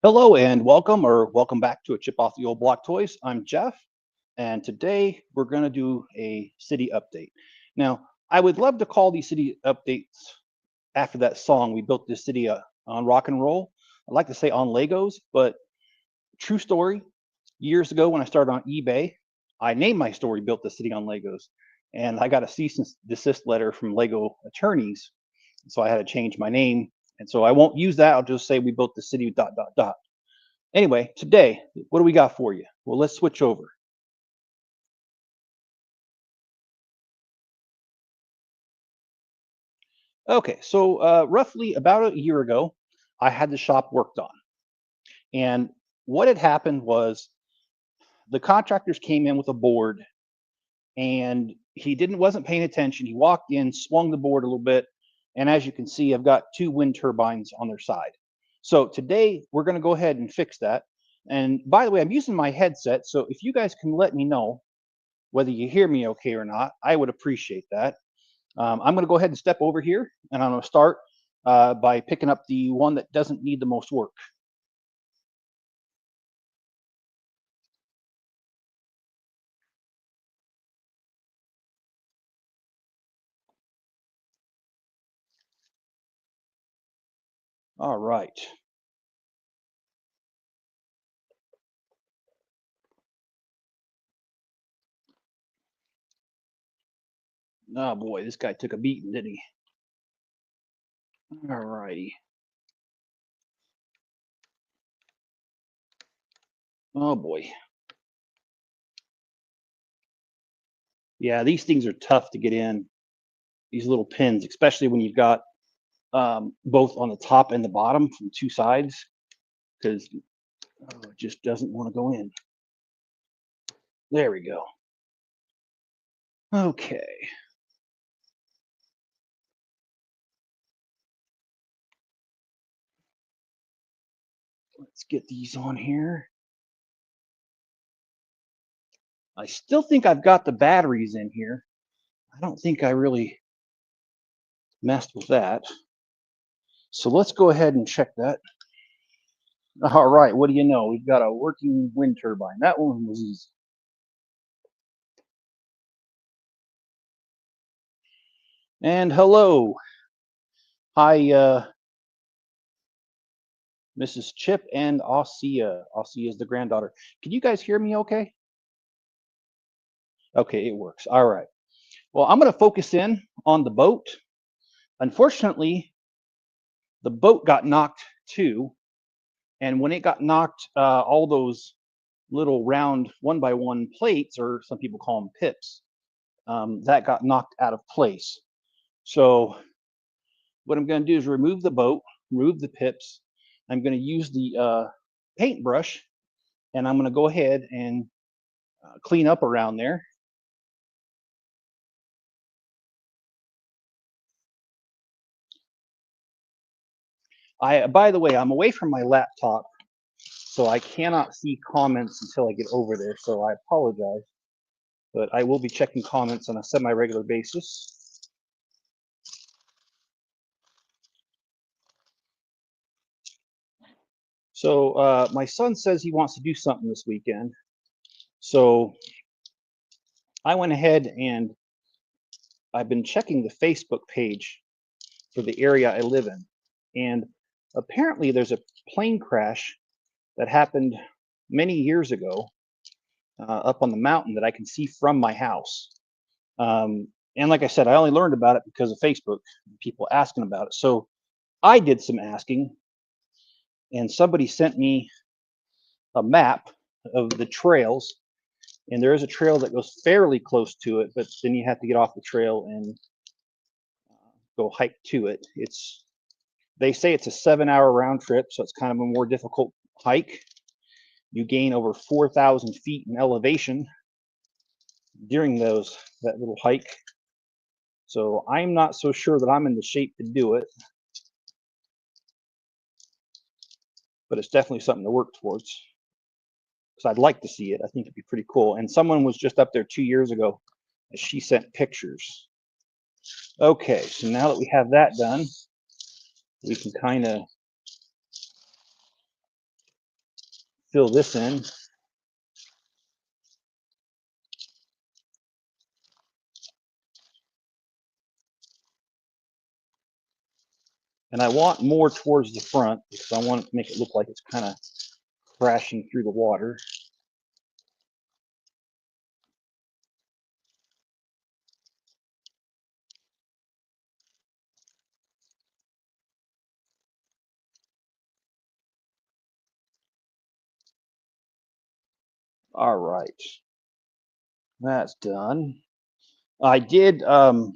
Hello and welcome back to a Chip Off the Old Block Toys. I'm Jeff, and today we're going to do a city update. Now, I would love to call these city updates after that song, We Built This City on Rock and Roll. I'd like to say on Legos, but true story, years ago when I started on eBay, I named my story Built This City on Legos, and I got a cease and desist letter from Lego attorneys, so I had to change my name. And so I won't use that. I'll just say we built the city dot dot dot. Anyway, today, what do we got for you? Well, let's switch over. Okay, so roughly about a year ago, I had the shop worked on. And what had happened was the contractors came in with a board and he didn't wasn't paying attention. He walked in, swung the board a little bit, and as you can see, I've got two wind turbines on their side. So today we're going to go ahead and fix that. And by the way, I'm using my headset, so if you guys can let me know whether you hear me okay or not, I would appreciate that. I'm going to go ahead and step over here, and I'm going to start by picking up the one that doesn't need the most work. All right. Oh boy, this guy took a beating, didn't he? All righty. Oh boy. Yeah, these things are tough to get in. These little pins, especially when you've got both on the top and the bottom from two sides, because it just doesn't want to go in. There we go. Okay. Let's get these on here. I still think I've got the batteries in here. I don't think I really messed with that. So let's go ahead and check that. All right, what do you know? We've got a working wind turbine. That one was easy. And hello. Hi, Mrs. Chip and Ossia. Ossia is the granddaughter. Can you guys hear me okay? Okay, it works. All right. Well, I'm going to focus in on the boat. Unfortunately, the boat got knocked too. And when it got knocked, all those little round one by one plates, or some people call them pips, that got knocked out of place. So what I'm going to do is remove the boat, remove the pips. I'm going to use the paintbrush, and I'm going to go ahead and clean up around there. By the way, I'm away from my laptop, so I cannot see comments until I get over there. So I apologize, but I will be checking comments on a semi-regular basis. So my son says he wants to do something this weekend. So I went ahead and I've been checking the Facebook page for the area I live in. And apparently there's a plane crash that happened many years ago up on the mountain that I can see from my house. And like I said, I only learned about it because of Facebook, people asking about it. So I did some asking, and somebody sent me a map of the trails. And there is a trail that goes fairly close to it, but then you have to get off the trail and go hike to it. They say it's a 7-hour round trip, so it's kind of a more difficult hike. You gain over 4,000 feet in elevation during that little hike. So I'm not so sure that I'm in the shape to do it, but it's definitely something to work towards. Because I'd like to see it. I think it'd be pretty cool. And someone was just up there 2 years ago, and she sent pictures. Okay, so now that we have that done, we can kind of fill this in. And I want more towards the front because I want it to make it look like it's kind of crashing through the water. All right, that's done. I did want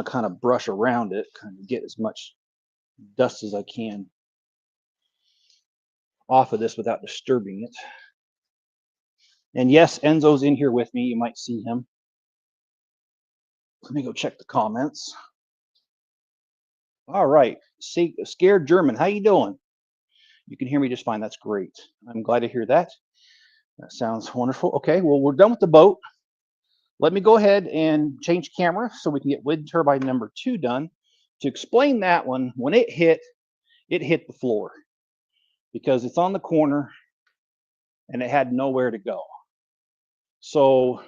to kind of brush around it, kind of get as much dust as I can off of this without disturbing it. And yes, Enzo's in here with me. You might see him. Let me go check the comments. All right, scared German, how you doing? You can hear me just fine. That's great. I'm glad to hear that. That sounds wonderful. Okay, well, we're done with the boat. Let me go ahead and change camera so we can get wind turbine number 2 done. To explain that one, when it hit the floor because it's on the corner and it had nowhere to go. So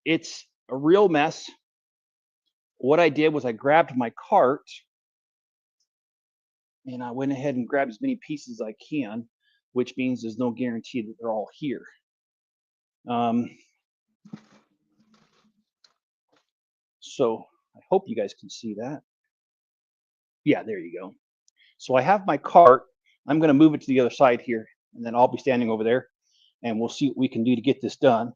it's a real mess. What I did was I grabbed my cart and I went ahead and grabbed as many pieces as I can, which means there's no guarantee that they're all here. So I hope you guys can see that. Yeah, there you go. So I have my cart. I'm going to move it to the other side here, and then I'll be standing over there, and we'll see what we can do to get this done.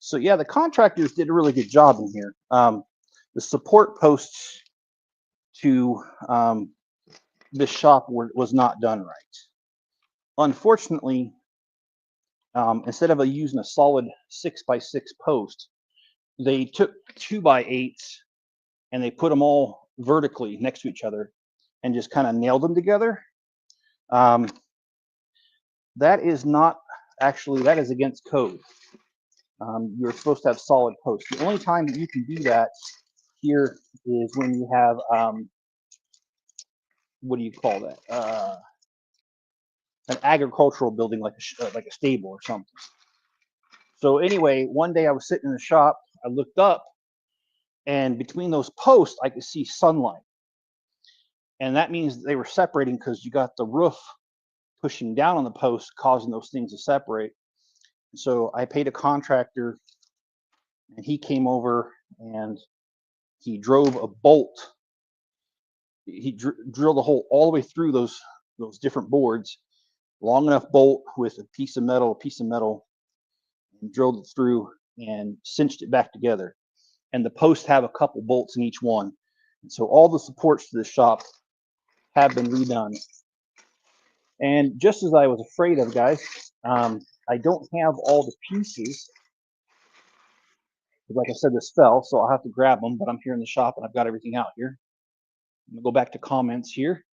So yeah, the contractors did a really good job in here. The support posts to this shop was not done right. Unfortunately, instead of using a solid 6x6 post, they took 2x8s and they put them all vertically next to each other and just kind of nailed them together. That is not actually, that is against code. You're supposed to have solid posts. The only time that you can do that here is when you have, what do you call that? An agricultural building like a stable or something. So anyway, one day I was sitting in the shop, I looked up, and between those posts, I could see sunlight. And that means they were separating because you got the roof pushing down on the post, causing those things to separate. So I paid a contractor, and he came over and he drove a bolt. He drilled a hole all the way through those different boards, long enough bolt with a piece of metal, and drilled it through and cinched it back together. And the posts have a couple bolts in each one. And so all the supports to the shop have been redone. And just as I was afraid of, guys, I don't have all the pieces. Like I said, this fell, so I'll have to grab them, but I'm here in the shop and I've got everything out here. I'm gonna go back to comments here.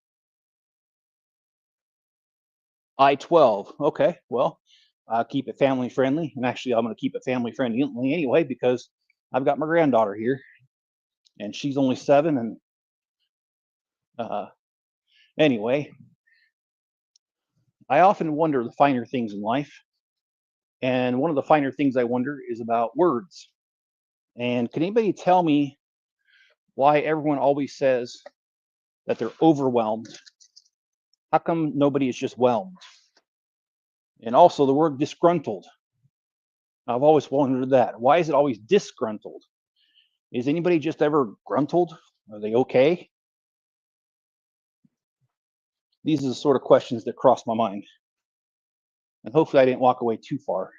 I-12, okay, well, keep it family friendly. And actually, I'm gonna keep it family friendly anyway, because I've got my granddaughter here and she's only 7. And anyway, I often wonder the finer things in life. And one of the finer things I wonder is about words. And can anybody tell me why everyone always says that they're overwhelmed? How come nobody is just whelmed? And also the word disgruntled. I've always wondered that. Why is it always disgruntled? Is anybody just ever gruntled? Are they okay? These are the sort of questions that cross my mind. And hopefully I didn't walk away too far.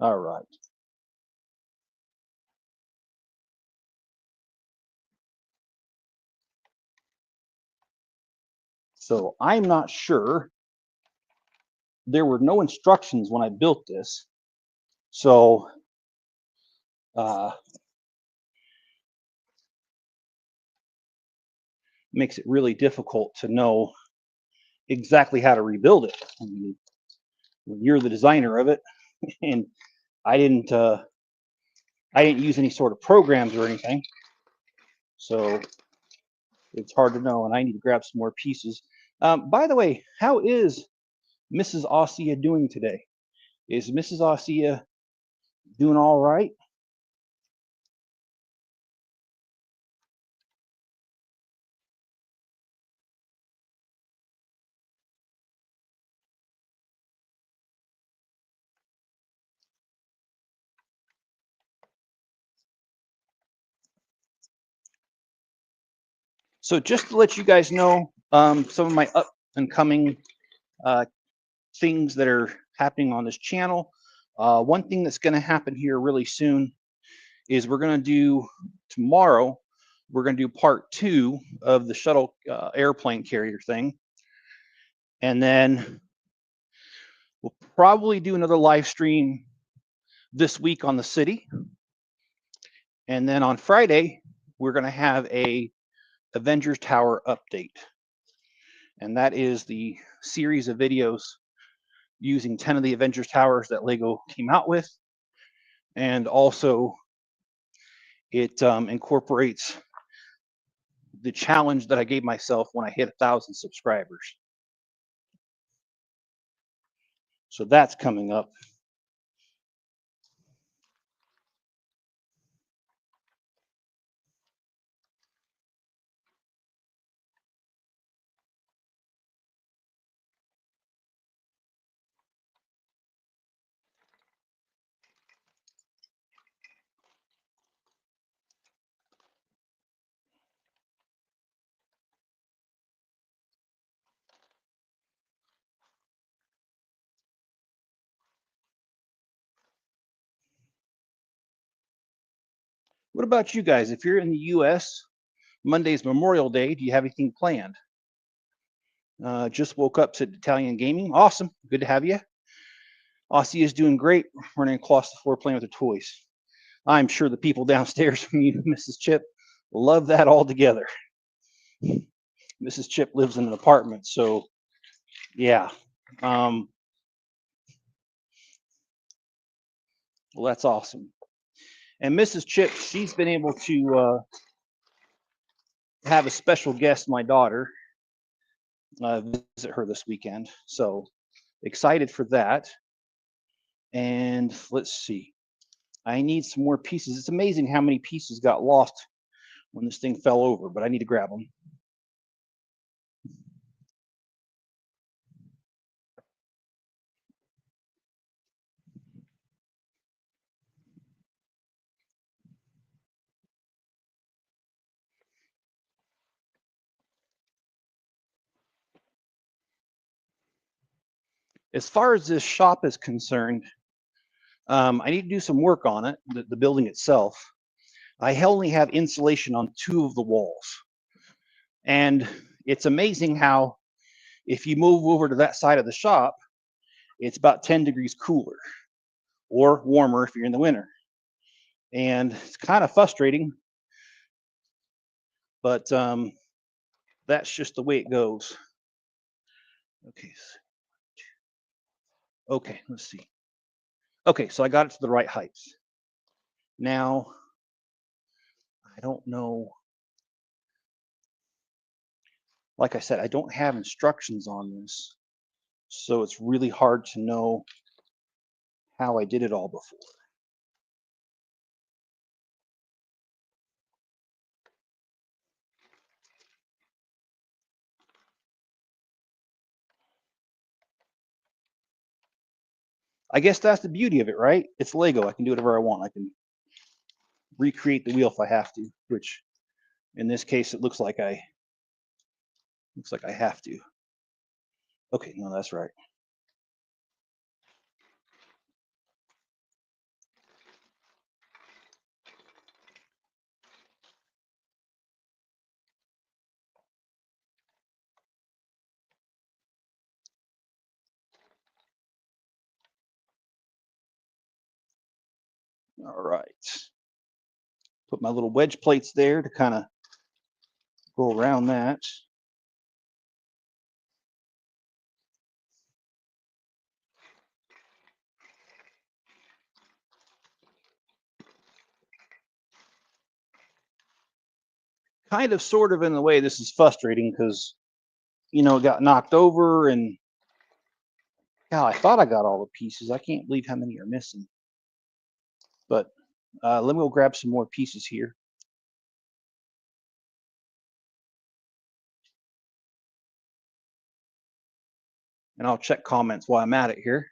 All right. So I'm not sure. There were no instructions when I built this. So makes it really difficult to know exactly how to rebuild it. I mean, you're the designer of it, and I didn't use any sort of programs or anything, so it's hard to know. And I need to grab some more pieces. By the way, how is Mrs. Ossia doing today? Is Mrs. Ossia doing all right? So just to let you guys know, some of my up and coming uh, things that are happening on this channel. One thing that's going to happen here really soon is we're going to do tomorrow. We're going to do part 2 of the shuttle airplane carrier thing, and then we'll probably do another live stream this week on the city, and then on Friday we're going to have a Avengers Tower update, and that is the series of videos using 10 of the Avengers Towers that Lego came out with, and also it incorporates the challenge that I gave myself when I hit 1,000 subscribers. So that's coming up. What about you guys? If you're in the US, Monday's Memorial Day, do you have anything planned? Just woke up to Italian Gaming. Awesome. Good to have you. Aussie is doing great, running across the floor playing with her toys. I'm sure the people downstairs from you, Mrs. Chip, love that altogether. Mrs. Chip lives in an apartment, so yeah. Well, that's awesome. And Mrs. Chip, she's been able to have a special guest, my daughter, visit her this weekend. So excited for that. And let's see. I need some more pieces. It's amazing how many pieces got lost when this thing fell over, but I need to grab them. As far as this shop is concerned, I need to do some work on it, the building itself. I only have insulation on 2 of the walls. And it's amazing how if you move over to that side of the shop, it's about 10 degrees cooler or warmer if you're in the winter. And it's kind of frustrating, but that's just the way it goes. Okay. Okay, let's see. Okay, so I got it to the right height. Now, I don't know. Like I said, I don't have instructions on this, so it's really hard to know how I did it all before. I guess that's the beauty of it, right? It's Lego. I can do whatever I want. I can recreate the wheel if I have to, which in this case it looks like I have to. Okay, no, that's right. All right. Put my little wedge plates there to kind of go around that. kind of sort of in the way this is frustrating because it got knocked over and God, I thought I got all the pieces. I can't believe how many are missing. But let me go grab some more pieces here. And I'll check comments while I'm at it here.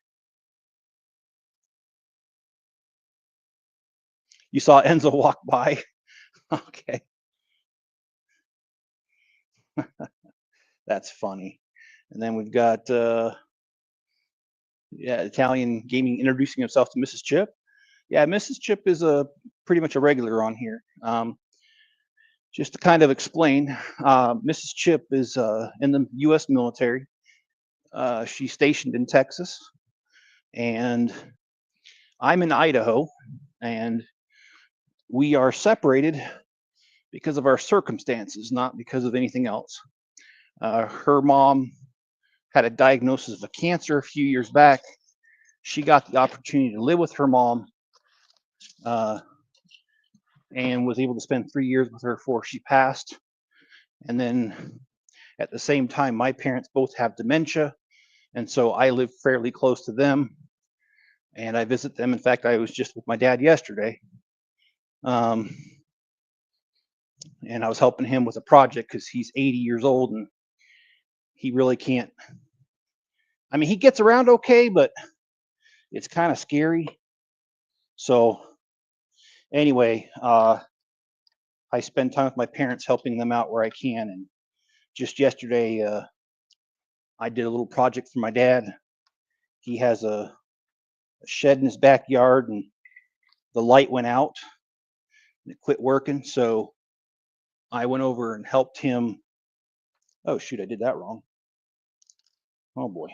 You saw Enzo walk by. Okay, that's funny. And then we've got Italian Gaming introducing himself to Mrs. Chip. Yeah, Mrs. Chip is a pretty much a regular on here. Just to kind of explain, Mrs. Chip is in the U.S. military. She's stationed in Texas, and I'm in Idaho, and we are separated because of our circumstances, not because of anything else. Her mom had a diagnosis of cancer a few years back. She got the opportunity to live with her mom and was able to spend 3 years with her before she passed. And then at the same time, my parents both have dementia. And so I live fairly close to them and I visit them. In fact, I was just with my dad yesterday. And I was helping him with a project because he's 80 years old and he really can't. I mean, he gets around okay, but it's kind of scary. So anyway, I spend time with my parents helping them out where I can. And just yesterday, I did a little project for my dad. He has a shed in his backyard and the light went out and it quit working. So I went over and helped him. Oh, shoot, I did that wrong. Oh, boy.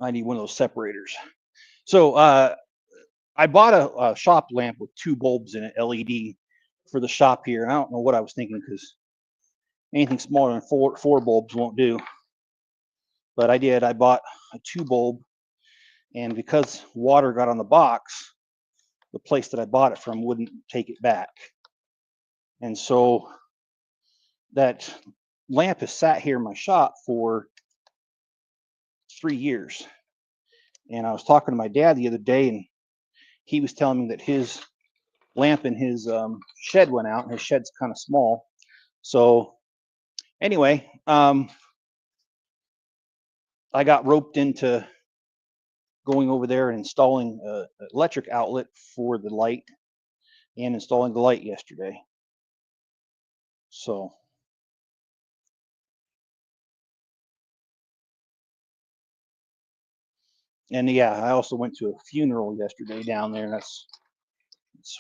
I need one of those separators. So I bought a shop lamp with 2 bulbs in it, LED, for the shop here. I don't know what I was thinking because anything smaller than four bulbs won't do. But I did. I bought a 2 bulb, and because water got on the box, the place that I bought it from wouldn't take it back. And so that lamp has sat here in my shop for 3 years. And I was talking to my dad the other day, and he was telling me that his lamp in his shed went out, and his shed's kind of small. So anyway, I got roped into going over there and installing an electric outlet for the light and installing the light yesterday. So and yeah, I also went to a funeral yesterday down there. That's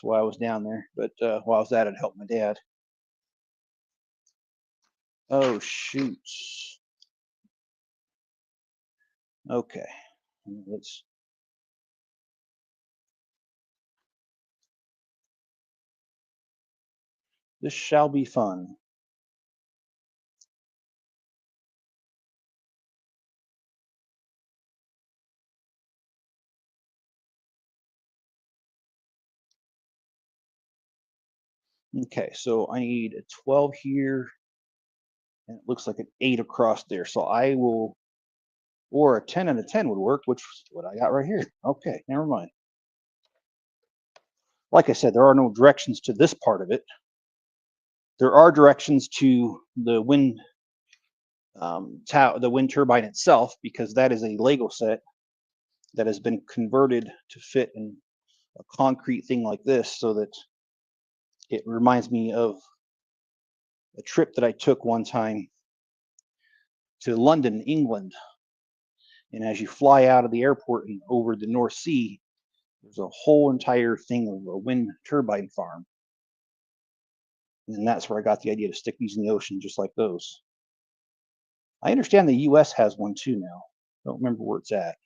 why I was down there. But while I was at it, I helped my dad. Oh shoot. Okay. Let's. This shall be fun. Okay, so I need a 12 here, and it looks like an 8 across there. So I will, or a 10 and a 10 would work, which is what I got right here. Okay, never mind. Like I said, there are no directions to this part of it. There are directions to the wind the wind turbine itself, because that is a Lego set that has been converted to fit in a concrete thing like this, so that it reminds me of a trip that I took one time to London, England. And as you fly out of the airport and over the North Sea, there's a whole entire thing of a wind turbine farm. And that's where I got the idea to stick these in the ocean just like those. I understand the US has one too now. Don't remember where it's at.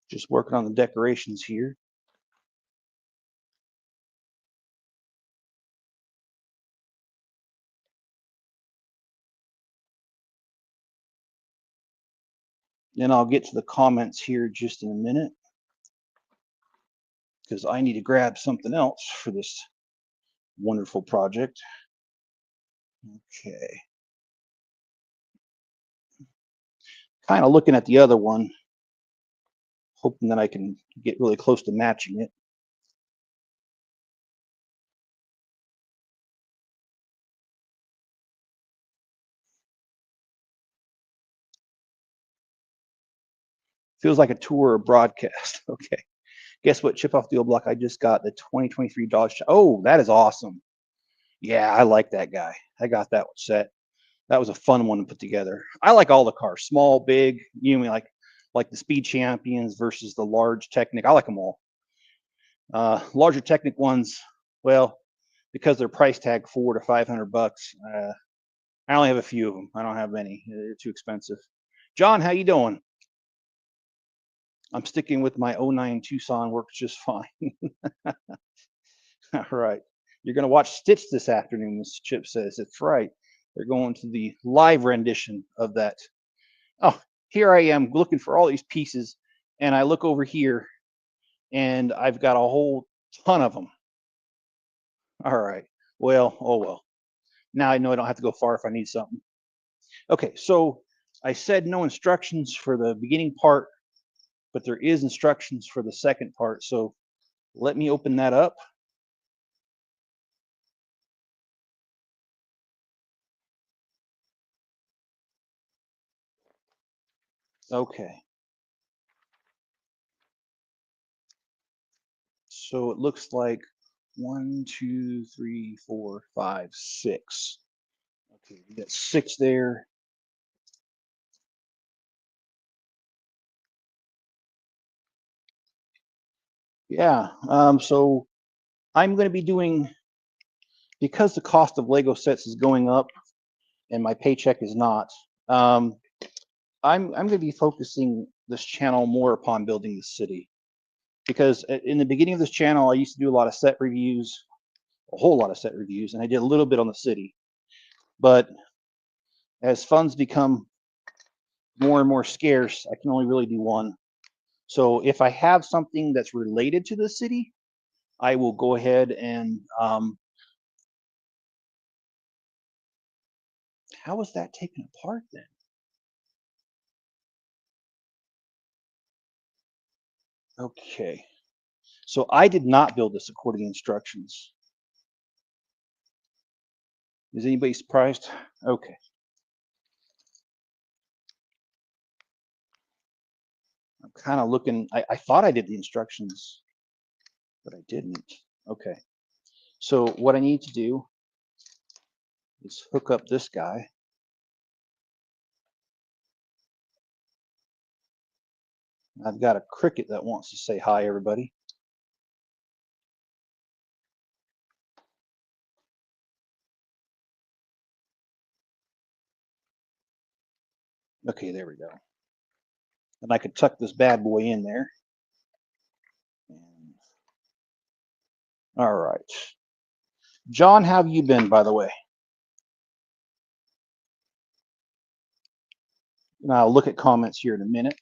Just working on the decorations here. And I'll get to the comments here just in a minute because I need to grab something else for this wonderful project. Okay. Kind of looking at the other one, hoping that I can get really close to matching it. Feels like a tour or broadcast. Okay. Guess what chip off the old block I just got? The 2023 Dodge. Oh, that is awesome. Yeah, I like that guy. I got that one set. That was a fun one to put together. I like all the cars, small, big. You know, like the Speed Champions versus the large Technic. I like them all. Larger Technic ones, well, because they're price tag $400 to $500. I only have a few of them. I don't have many. They're too expensive. John, how you doing? I'm sticking with my '09 Tucson. Works just fine. All right. You're going to watch Stitch this afternoon, Mr. Chip says. That's right. They're going to the live rendition of that. Oh, here I am looking for all these pieces, and I look over here, and I've got a whole ton of them. All right. Well, oh well. Now I know I don't have to go far if I need something. Okay, so I said no instructions for the beginning part, but there is instructions for the second part. So let me open that up. Okay. So it looks like 1, 2, 3, 4, 5, 6. Okay, we got 6 there. Yeah. So I'm going to be doing, because the cost of Lego sets is going up and my paycheck is not. I'm going to be focusing this channel more upon building the city, because in the beginning of this channel I used to do a lot of set reviews, a whole lot of set reviews, and I did a little bit on the city. But as funds become more and more scarce, I can only really do one. So if I have something that's related to the city, I will go ahead and how was that taken apart then? Okay. So I did not build this according to instructions. Is anybody surprised? Okay. I'm kind of looking, I thought I did the instructions, but I didn't. Okay. So what I need to do is hook up this guy. I've got a cricket that wants to say hi, everybody. Okay, there we go. And I could tuck this bad boy in there. And, all right. John, how have you been, by the way? And I'll look at comments here in a minute.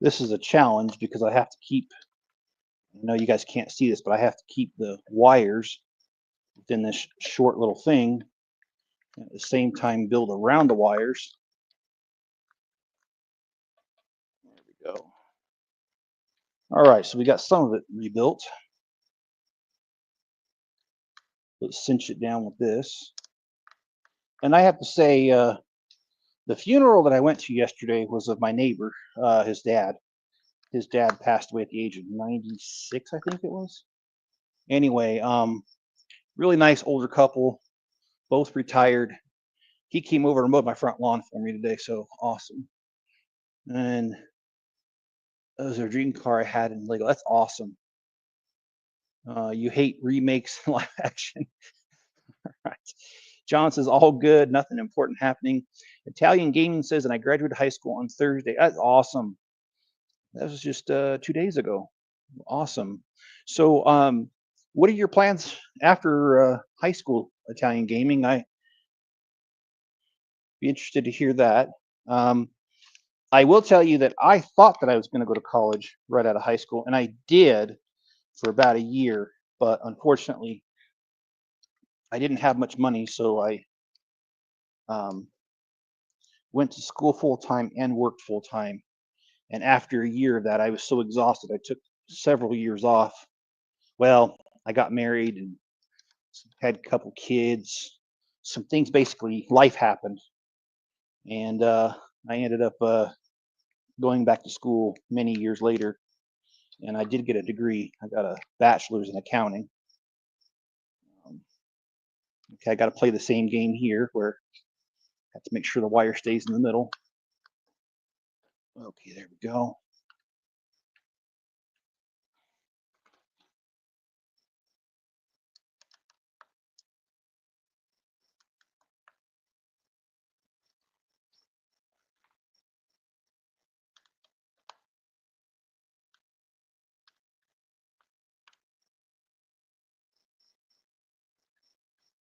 This is a challenge because I have to keep, I know you guys can't see this, but I have to keep the wires within this short little thing. At the same time, build around the wires. There we go. All right, so we got some of it rebuilt. Let's cinch it down with this. And I have to say, the funeral that I went to yesterday was of my neighbor, his dad. His dad passed away at the age of 96, I think it was. Anyway, really nice older couple, both retired. He came over and mowed my front lawn for me today, so awesome. And that was a dream car I had in Lego. That's awesome. You hate remakes and live action. Right. John says, all good, nothing important happening. Italian Gaming says, and I graduated high school on Thursday. That's awesome. That was just 2 days ago. Awesome. So, what are your plans after high school, Italian Gaming? I be interested to hear that. Um, I will tell you that I thought that I was going to go to college right out of high school, and I did for about a year. But unfortunately, I didn't have much money, so I um, went to school full time and worked full time. And after a year of that, I was so exhausted, I took several years off. Well, I got married and had a couple kids. Some things, basically, life happened, and I ended up going back to school many years later. And I did get a degree. I got a bachelor's in accounting. Um, okay, I got to play the same game here, where I have to make sure the wire stays in the middle. Okay, there we go.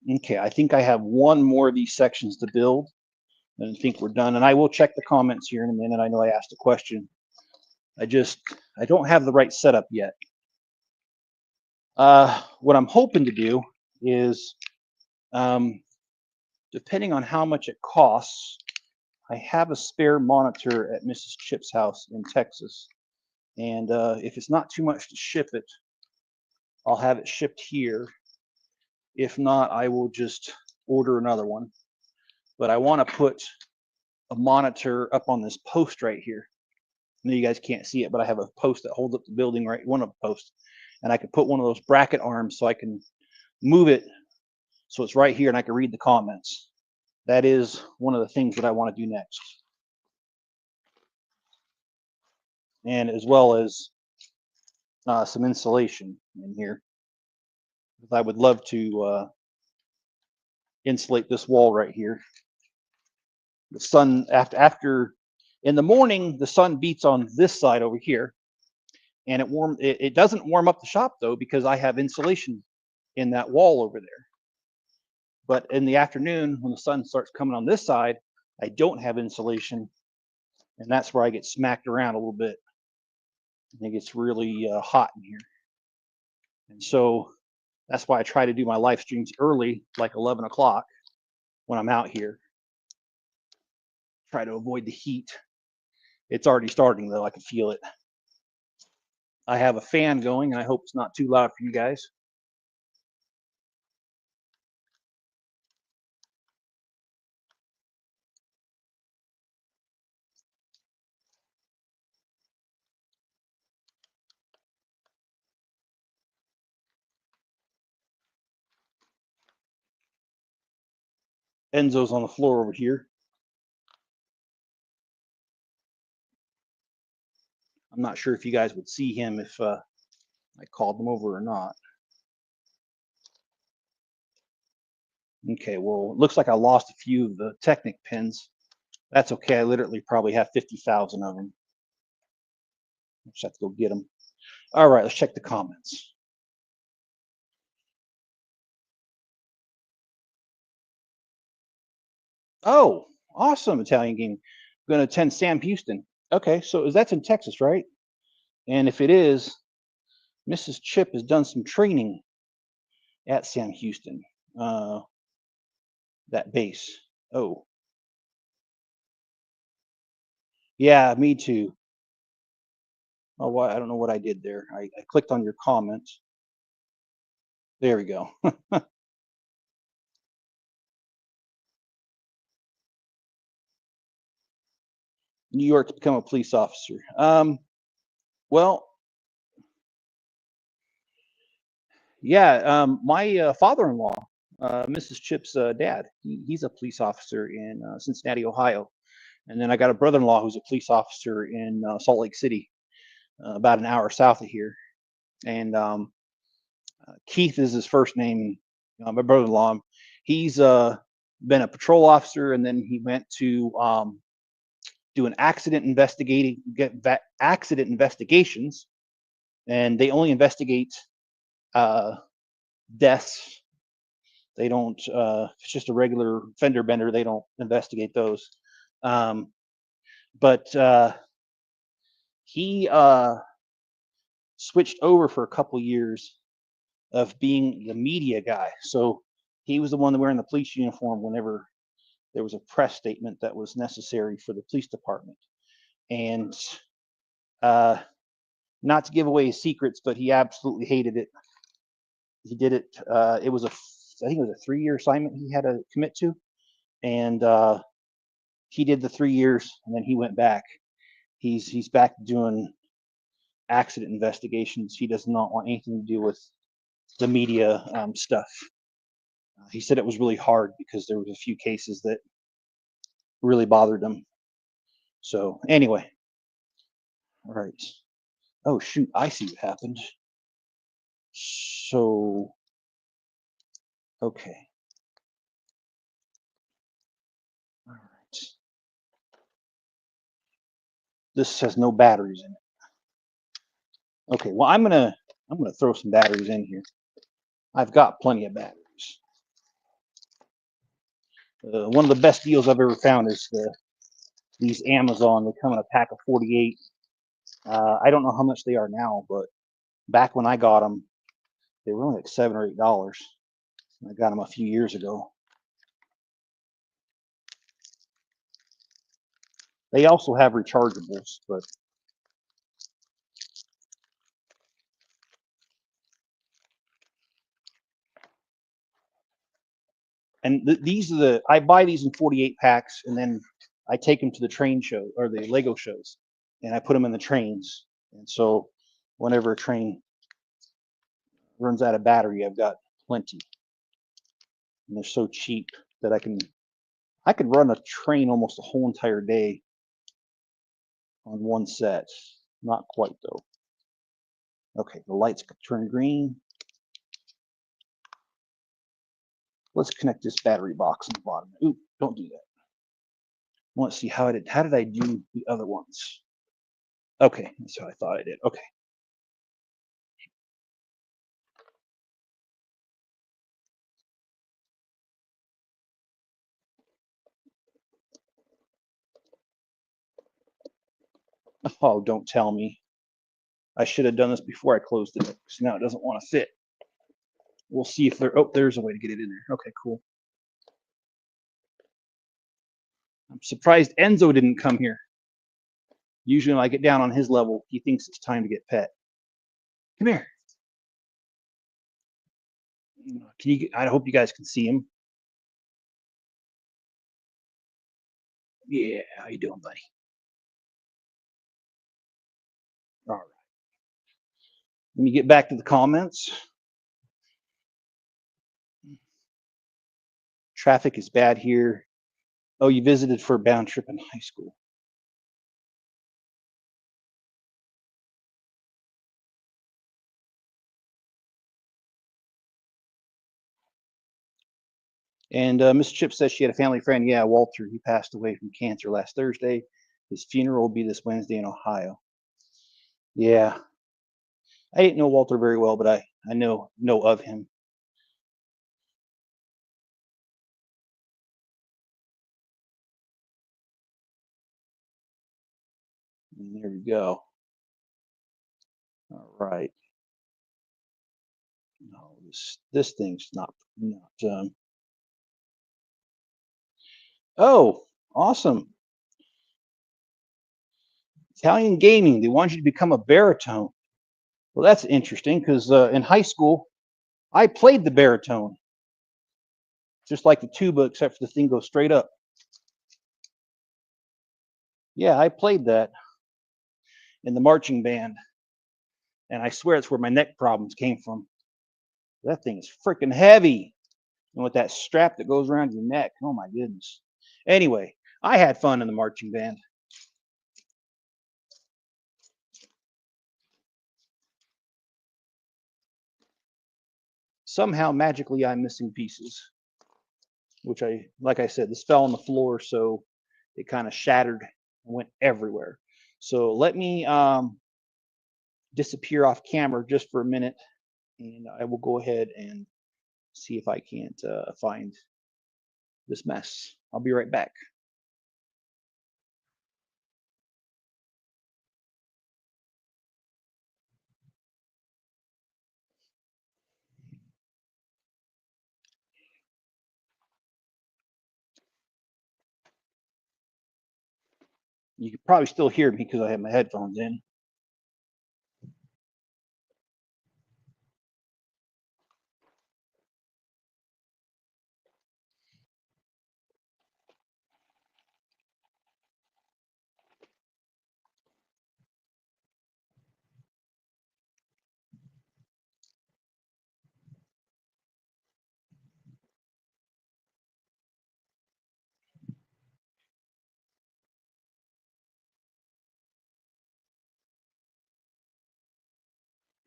Okay, I think I have one more of these sections to build, and I think we're done. And I will check the comments here in a minute. I know I asked a question. I don't have the right setup yet. What I'm hoping to do is, um, depending on how much it costs, I have a spare monitor at Mrs. Chip's house in Texas. And if it's not too much to ship it, I'll have it shipped here. If not, I will just order another one. But I want to put a monitor up on this post right here. I know you guys can't see it, but I have a post that holds up the building, right? One of the posts. And I could put one of those bracket arms so I can move it so it's right here and I can read the comments. That is one of the things that I want to do next. And as well as some insulation in here. I would love to insulate this wall right here. The sun, after in the morning, the sun beats on this side over here, and it doesn't warm up the shop though, because I have insulation in that wall over there. But in the afternoon, when the sun starts coming on this side, I don't have insulation, and that's where I get smacked around a little bit. And it gets really hot in here, and so that's why I try to do my live streams early, like 11 o'clock, when I'm out here. Try to avoid the heat. It's already starting though. I can feel it. I have a fan going, and I hope it's not too loud for you guys. Enzo's on the floor over here. I'm not sure if you guys would see him if I called him over or not. Okay, well, it looks like I lost a few of the Technic pins. That's okay. I literally probably have 50,000 of them. I just have to go get them. All right, let's check the comments. Oh, awesome, Italian Gaming. I'm going to attend Sam Houston. Okay, so that's in Texas, right? And if it is, Mrs. Chip has done some training at Sam Houston, uh, that base. Oh, yeah, me too. Oh, well, I don't know what I did there. I clicked on your comments. There we go. New York to become a police officer. Well, yeah, my father-in-law, Mrs. Chip's dad, he's a police officer in Cincinnati, Ohio. And then I got a brother-in-law who's a police officer in Salt Lake City, about an hour south of here. And Keith is his first name. My brother-in-law, he's been a patrol officer, and then he went to do an accident investigations, and they only investigate deaths. They don't. If it's just a regular fender bender, they don't investigate those. Um, but he switched over for a couple years of being the media guy. So he was the one wearing the police uniform whenever there was a press statement that was necessary for the police department. And not to give away his secrets, but he absolutely hated it. He did it. It was I think it was a 3-year assignment he had to commit to, and he did the 3 years, and then he went back. He's back doing accident investigations. He does not want anything to do with the media stuff. He said it was really hard because there was a few cases that really bothered him. So anyway, all right. Oh shoot, I see what happened. So okay. All right. This has no batteries in it. Okay, well I'm gonna throw some batteries in here. I've got plenty of batteries. One of the best deals I've ever found is these Amazon. They come in a pack of 48. I don't know how much they are now, but back when I got them, they were only like $7 or $8. I got them a few years ago. They also have rechargeables, but these are I buy these in 48 packs, and then I take them to the train show or the Lego shows, and I put them in the trains. And so whenever a train runs out of battery, I've got plenty. And they're so cheap that I could run a train almost a whole entire day on one set. Not quite though. Okay, the lights turn green. Let's connect this battery box on the bottom. Ooh, don't do that. I want to see how did I do the other ones? Okay, that's how I thought I did. Okay. Oh, don't tell me. I should have done this before I closed it, because now it doesn't want to fit. We'll see if there's a way to get it in there. Okay, cool. I'm surprised Enzo didn't come here. Usually when I get down on his level, he thinks it's time to get pet. Come here. I hope you guys can see him. Yeah, how you doing, buddy? All right. Let me get back to the comments. Traffic is bad here. Oh, you visited for a bound trip in high school. And Miss Chip says she had a family friend. Yeah, Walter. He passed away from cancer last Thursday. His funeral will be this Wednesday in Ohio. Yeah, I didn't know Walter very well, but I know of him. And there we go. All right. No, this thing's not. Oh, awesome! Italian gaming. They want you to become a baritone. Well, that's interesting because in high school, I played the baritone, just like the tuba, except for the thing goes straight up. Yeah, I played that in the marching band, and I swear it's where my neck problems came from. That thing is freaking heavy, and with that strap that goes around your neck, oh my goodness. Anyway, I had fun in the marching band. Somehow, magically, I'm missing pieces. which like I said, this fell on the floor, so it kind of shattered and went everywhere. So let me disappear off camera just for a minute, and I will go ahead and see if I can't find this mess. I'll be right back. You can probably still hear me because I have my headphones in.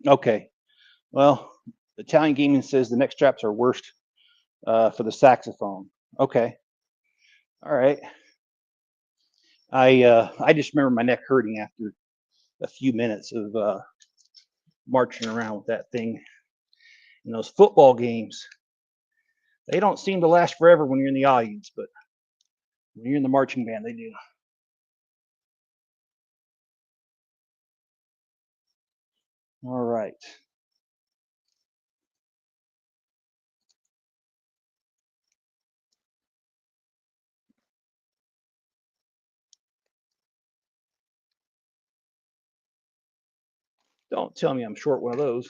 Okay. Well, Italian Gaming says the neck straps are worst for the saxophone. Okay. All right. I just remember my neck hurting after a few minutes of marching around with that thing. And those football games, they don't seem to last forever when you're in the audience, but when you're in the marching band, they do. All right. Don't tell me I'm short one of those.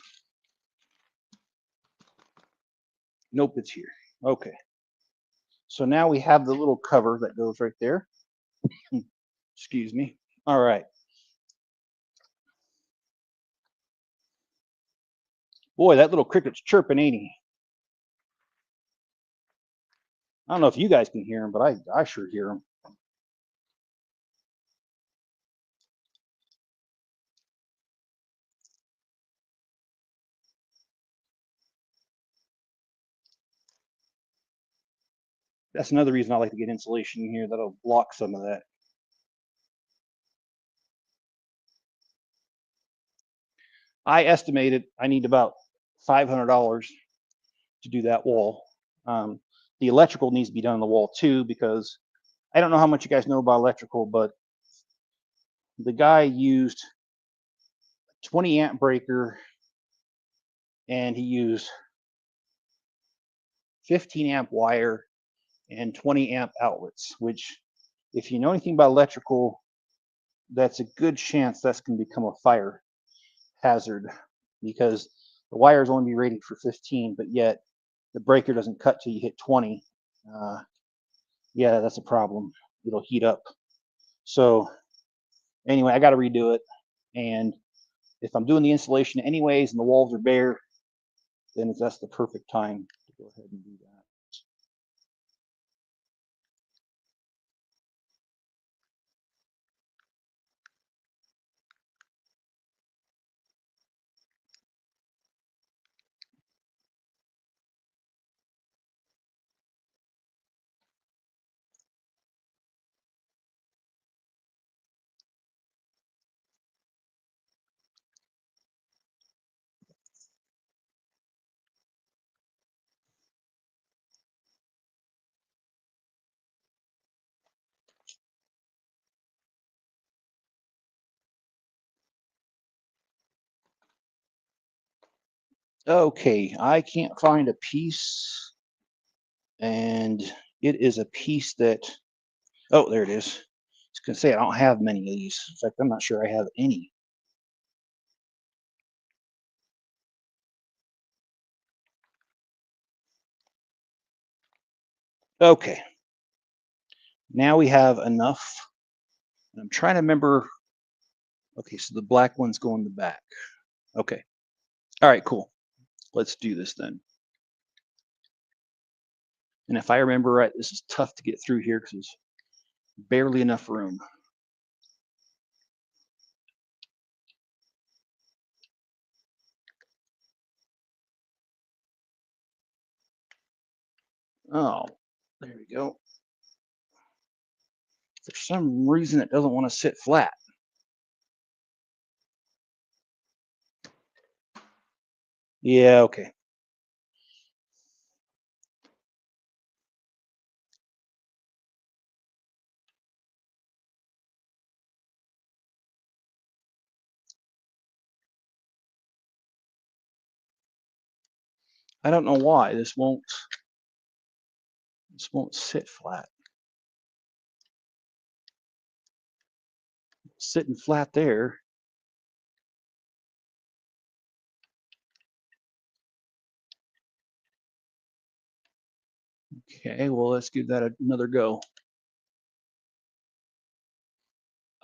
Nope, it's here. Okay. So now we have the little cover that goes right there. Excuse me. All right. Boy, that little cricket's chirping, ain't he? I don't know if you guys can hear him, but I sure hear him. That's another reason I like to get insulation in here that'll block some of that. I estimated I need about $500 to do that wall. The electrical needs to be done on the wall too, because I don't know how much you guys know about electrical, but the guy used a 20 amp breaker and he used 15 amp wire and 20 amp outlets, which if you know anything about electrical, that's a good chance that's going to become a fire hazard because the wires only be rated for 15, but yet the breaker doesn't cut till you hit 20. Yeah, that's a problem. It'll heat up. So anyway, I got to redo it. And if I'm doing the insulation anyways and the walls are bare, then that's the perfect time to go ahead and do that. Okay, I can't find a piece, and it is a piece that, oh, there it is. I was gonna say I don't have many of these. In fact, I'm not sure I have any. Okay, now we have enough. I'm trying to remember. Okay, so the black ones go in the back. Okay, all right, cool. Let's do this then. And if I remember right, this is tough to get through here because there's barely enough room. Oh, There we go. For some reason, it doesn't want to sit flat. Yeah, okay. I don't know why this won't sit flat. Sitting flat there. Okay, well, let's give that another go.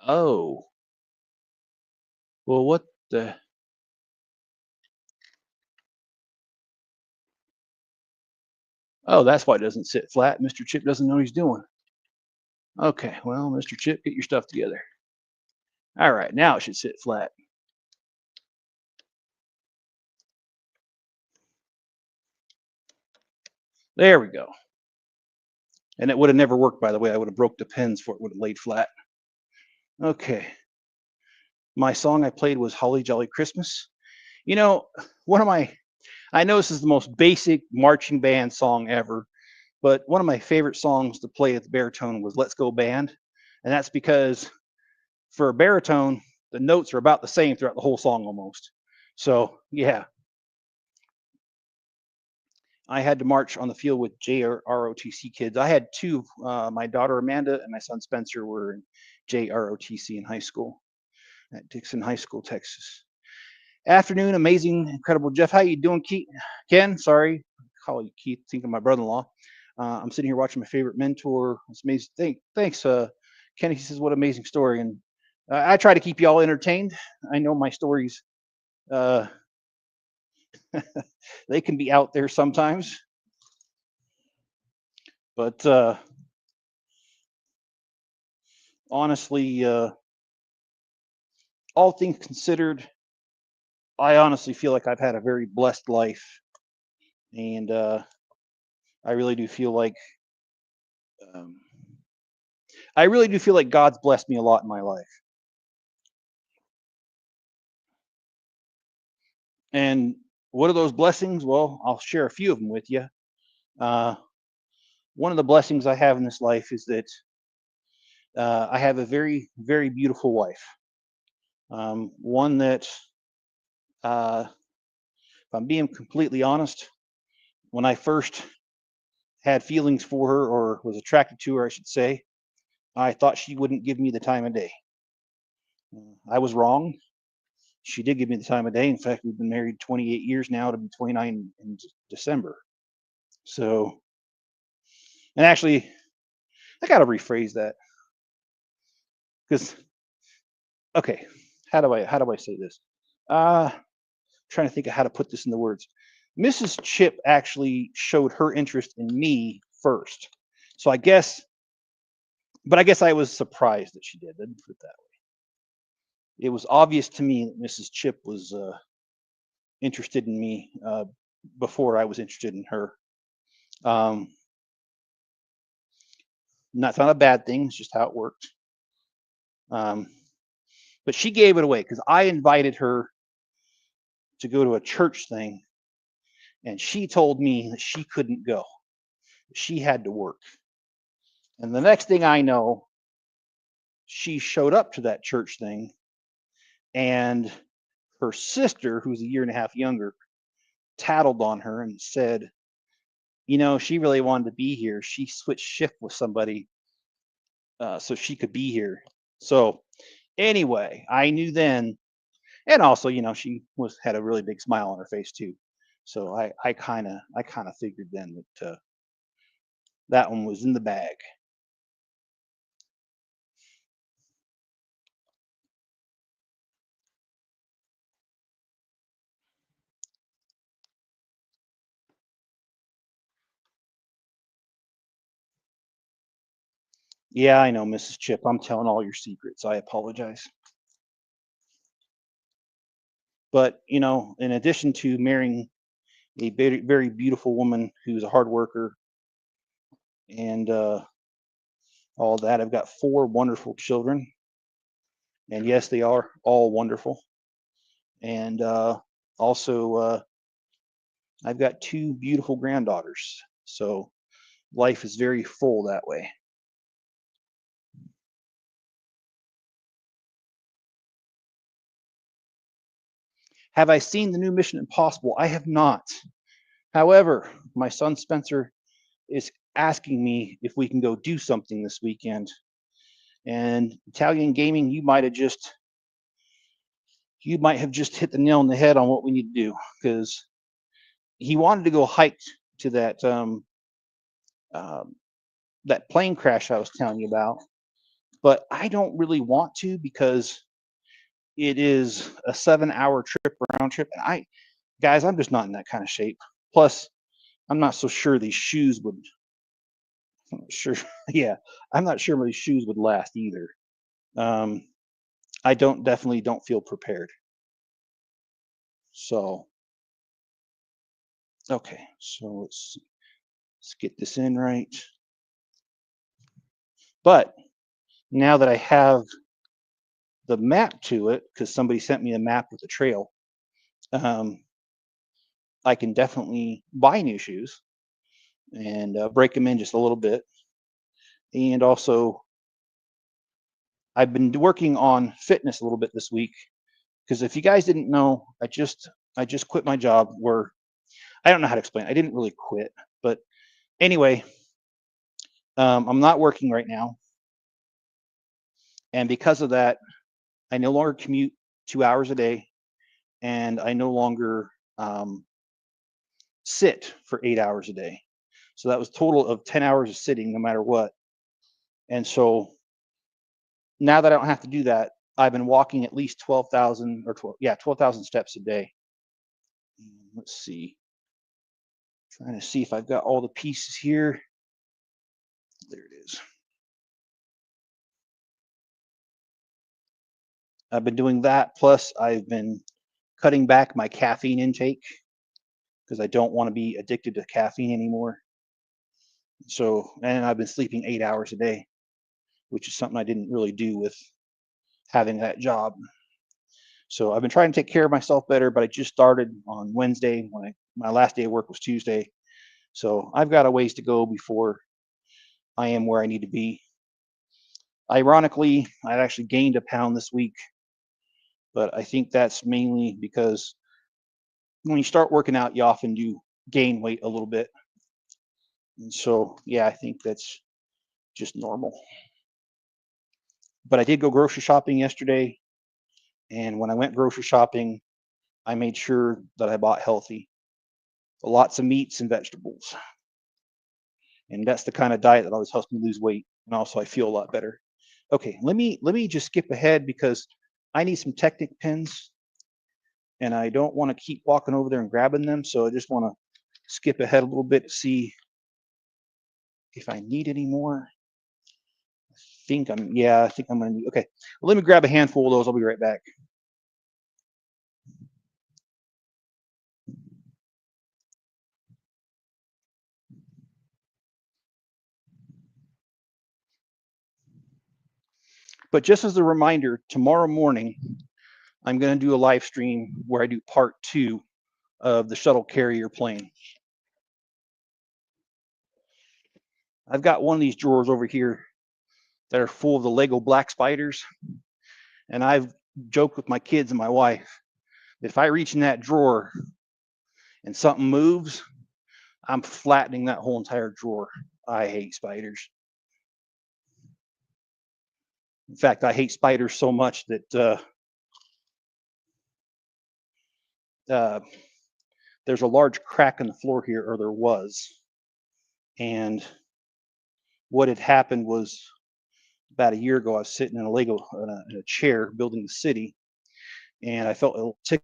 Oh, well, what the? Oh, that's why it doesn't sit flat. Mr. Chip doesn't know what he's doing. Okay, well, Mr. Chip, get your stuff together. All right, now it should sit flat. There we go. And it would have never worked, by the way. I would have broke the pins for it would have laid flat. Okay, my song I played was Holly Jolly Christmas. You know, one of my, I know this is the most basic marching band song ever, but one of my favorite songs to play at the baritone was Let's Go Band. And that's because for a baritone, the notes are about the same throughout the whole song almost. So, yeah, I had to march on the field with JROTC kids. I had two. My daughter Amanda and my son Spencer were in JROTC in high school at Dixon High School, Texas. Afternoon, amazing, incredible Jeff. How you doing, Keith? Ken? Sorry, I call you Keith. Think of my brother-in-law. I'm sitting here watching my favorite mentor. It's amazing. Thanks, Kenny. He says, "What an amazing story." And I try to keep you all entertained. I know my stories. Uh, they can be out there sometimes, but honestly, all things considered, I honestly feel like I've had a very blessed life, and I really do feel like um, I really do feel like God's blessed me a lot in my life. And what are those blessings? Well, I'll share a few of them with you. Uh, one of the blessings I have in this life is that I have a very, very beautiful wife. One that, if I'm being completely honest, when I first had feelings for her or was attracted to her, I should say, I thought she wouldn't give me the time of day. I was wrong. She did give me the time of day. In fact, we've been married 28 years now to be 29 in December. So, and actually, I got to rephrase that because, okay, how do I say this? Uh, trying to think of how to put this into words. Mrs. Chip actually showed her interest in me first. So I guess, but I guess I was surprised that she did. Let me put it that way. It was obvious to me that Mrs. Chip was interested in me before I was interested in her. Um, that's not a bad thing. It's just how it worked. Um, but she gave it away because I invited her to go to a church thing, and she told me that she couldn't go. She had to work. And the next thing I know, she showed up to that church thing, and her sister, who's a year and a half younger, tattled on her and said, she really wanted to be here. She switched shift with somebody so she could be here. So anyway, I knew then, and also, she was had a really big smile on her face too. So I kind of figured then that that one was in the bag. Yeah, I know, Mrs. Chip. I'm telling all your secrets. I apologize. But in addition to marrying a very, very beautiful woman who's a hard worker, and all that. I've got 4 wonderful children, and yes, they are all wonderful. And also, I've got 2 beautiful granddaughters. So life is very full that way. Have I seen the new Mission Impossible? I have not. However, my son Spencer is asking me if we can go do something this weekend. And Italian gaming, you might have just hit the nail on the head on what we need to do, because he wanted to go hike to um, that plane crash I was telling you about, but I don't really want to because it is a 7-hour trip round trip, and I'm just not in that kind of shape. Plus, I'm not so sure these shoes would. I'm not sure, yeah, I'm not sure these shoes would last either. Um, I definitely don't feel prepared. So, okay, so let's get this in right. But now that I have the map to it, because somebody sent me a map with the trail, um, I can definitely buy new shoes and break them in just a little bit. And also, I've been working on fitness a little bit this week, because if you guys didn't know, I just quit my job where I don't know how to explain it. I didn't really quit, but anyway, I'm not working right now, and because of that, I no longer commute 2 hours a day, and I no longer um, sit for 8 hours a day. So that was total of 10 hours of sitting, no matter what. And so now that I don't have to do that, I've been walking at least 12,000 or 12,000 steps a day. Let's see, trying to see if I've got all the pieces here. There it is. I've been doing that. Plus, I've been cutting back my caffeine intake because I don't want to be addicted to caffeine anymore. So, and I've been sleeping 8 hours a day, which is something I didn't really do with having that job. So I've been trying to take care of myself better, but I just started on Wednesday when my last day of work was Tuesday. So I've got a ways to go before I am where I need to be. Ironically, I've actually gained a pound this week, but I think that's mainly because when you start working out, you often do gain weight a little bit. And so, yeah, I think that's just normal. But I did go grocery shopping yesterday, and when I went grocery shopping, I made sure that I bought healthy, lots of meats and vegetables. And that's the kind of diet that always helps me lose weight, and also I feel a lot better. Okay, let me just skip ahead because I need some Technic pins, and I don't want to keep walking over there and grabbing them, so I just want to skip ahead a little bit to see if I need any more. I think I'm gonna need. Okay, well, let me grab a handful of those. I'll be right back. But just as a reminder, tomorrow morning I'm going to do a live stream where I do part 2 of the shuttle carrier plane. I've got one of these drawers over here that are full of the Lego black spiders, and I've joked with my kids and my wife that if I reach in that drawer and something moves, I'm flattening that whole entire drawer. I hate spiders. In fact, I hate spiders so much that uh, there's a large crack in the floor here, or there was. And what had happened was about a year ago, I was sitting in a chair building the city, and I felt a little tick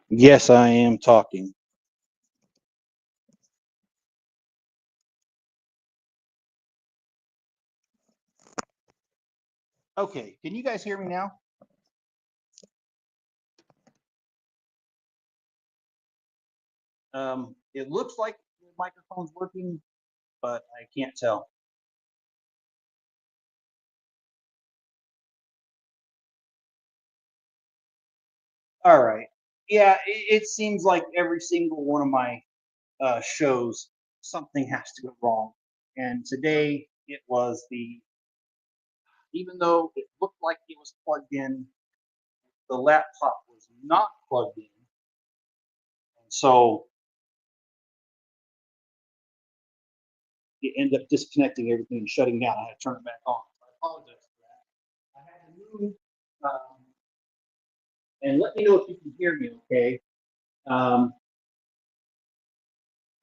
Yes, I am talking. Okay, can you guys hear me now? It looks like the microphone's working, but I can't tell. All right. Yeah, it seems like every single one of my shows, something has to go wrong. And today it was even though it looked like it was plugged in, the laptop was not plugged in. And so it ended up disconnecting everything and shutting down. I had to turn it back on. I apologize for that. I had to move, and let me know if you can hear me okay. Um,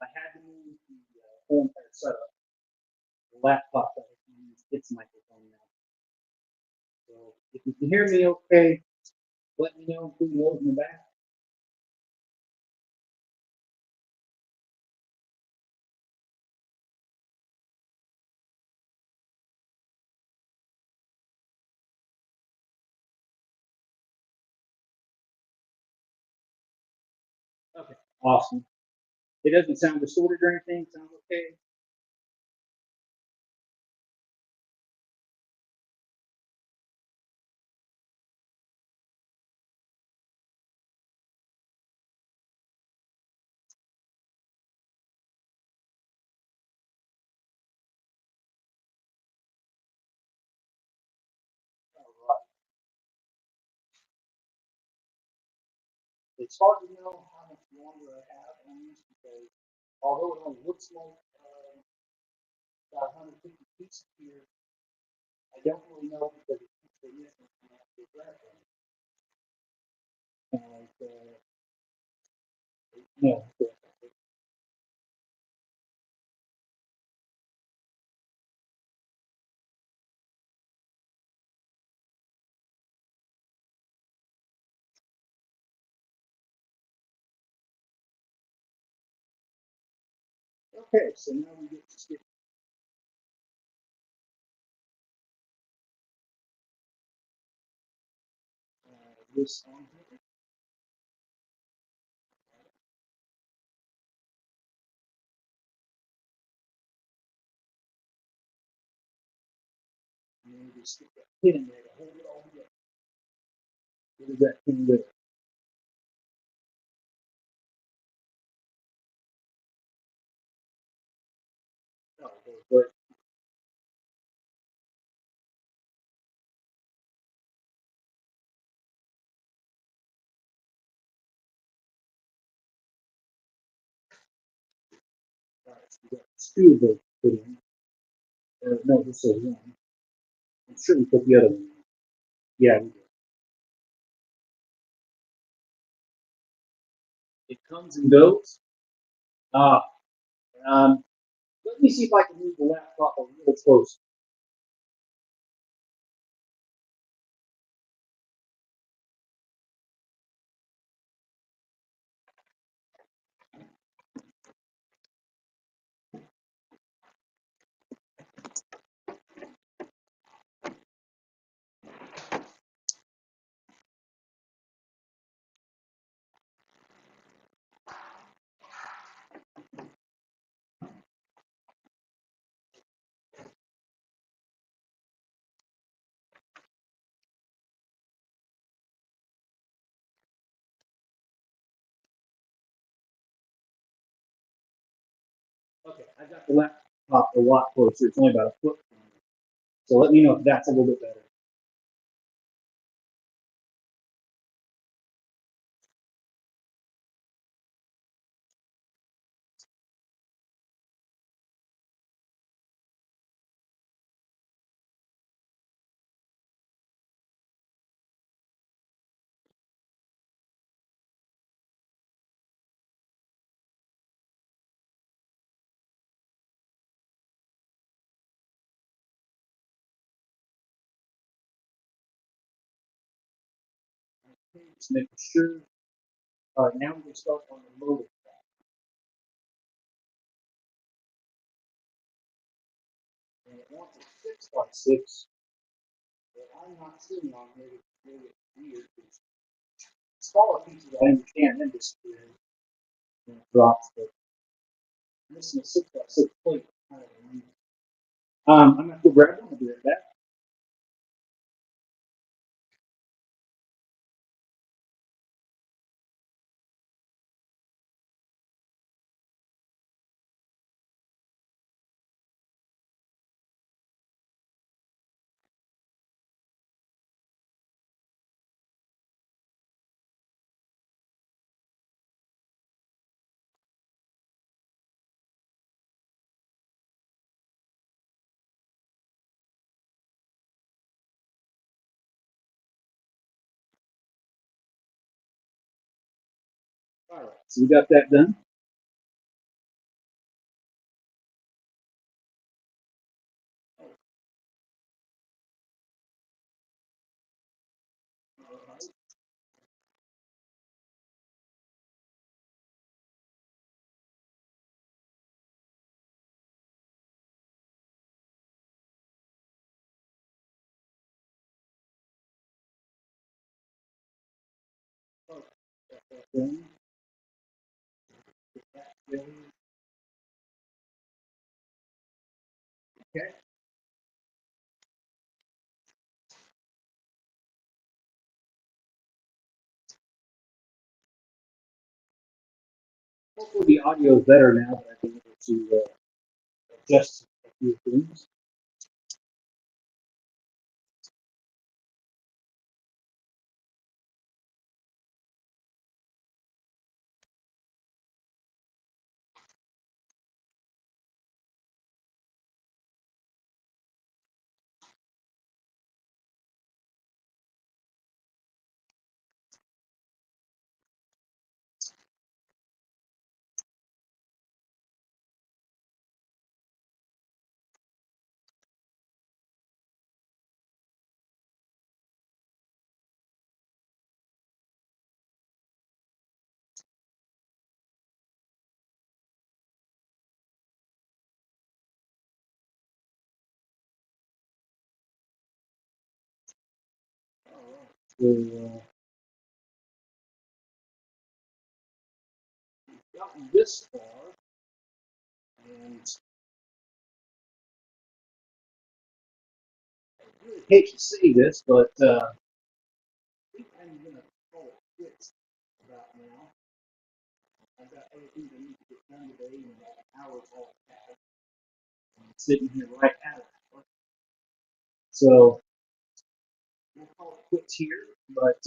I had to move the whole entire setup. The laptop that I can use its microphone now. So if you can hear me okay, let me know who knows in the back. Okay, awesome. It doesn't sound distorted or anything. Sounds okay. All right. It's hard to know how much longer I have on this because although it only looks like about 150 pieces here, I don't really know because it keeps the missing from the actual graph. And no, okay, so now we get to skip this on here. And then we just stick that pin in there to hold it all together. What is that pin with? Oh, but all right, so we got two of those put in. No, this is one. I'm sure we put the other one in. Yeah, we did. It comes and goes. Ah, um, let me see if I can move the laptop a little closer. Okay, I got the laptop a lot closer. It's only about a foot from me. So let me know if that's a little bit better. Just making sure. All right, now we can start on the motor. And it wants a 6x6 that I'm not seeing on here. It's really weird. It's smaller pieces I understand then disappear and it drops, but missing a 6x6 plate. Kind of unusual. I'm gonna go grab one. I'll be right back. All right, so we got that done. Then, okay. Hopefully the audio is better now that I've been able to adjust a few things. So, gotten this far, and I really hate to say this, but I think I'm going to call it quits about now. I've got other things I need to get done today, and about an hour's all I have. I'm sitting here right at it. So we'll call it quits here, but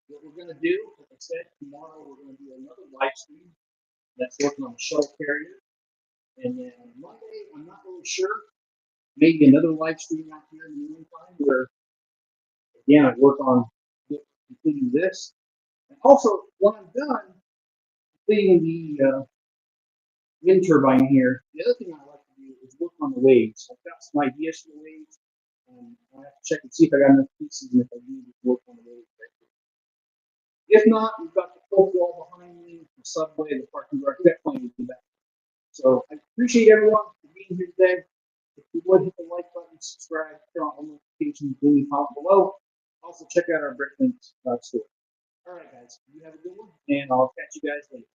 what we're going to do, like I said, tomorrow we're going to do another live stream that's working on the shuttle carrier. And then on Monday, I'm not really sure. Maybe another live stream out here in the meantime where, again, I work on completing this. And also, when I'm done completing the wind turbine here, the other thing I like to do is work on the waves. I've got some ideas for the waves. I have to check and see if I got enough pieces and if I need to work on the waves. If not, we've got the cold wall behind me, the subway, the parking garage. Definitely need to do that. So I appreciate everyone for being here today. If you would hit the like button, subscribe, turn on all notifications, leave me a comment below. Also check out our Bricklink store. All right, guys, you have a good one, and I'll catch you guys later.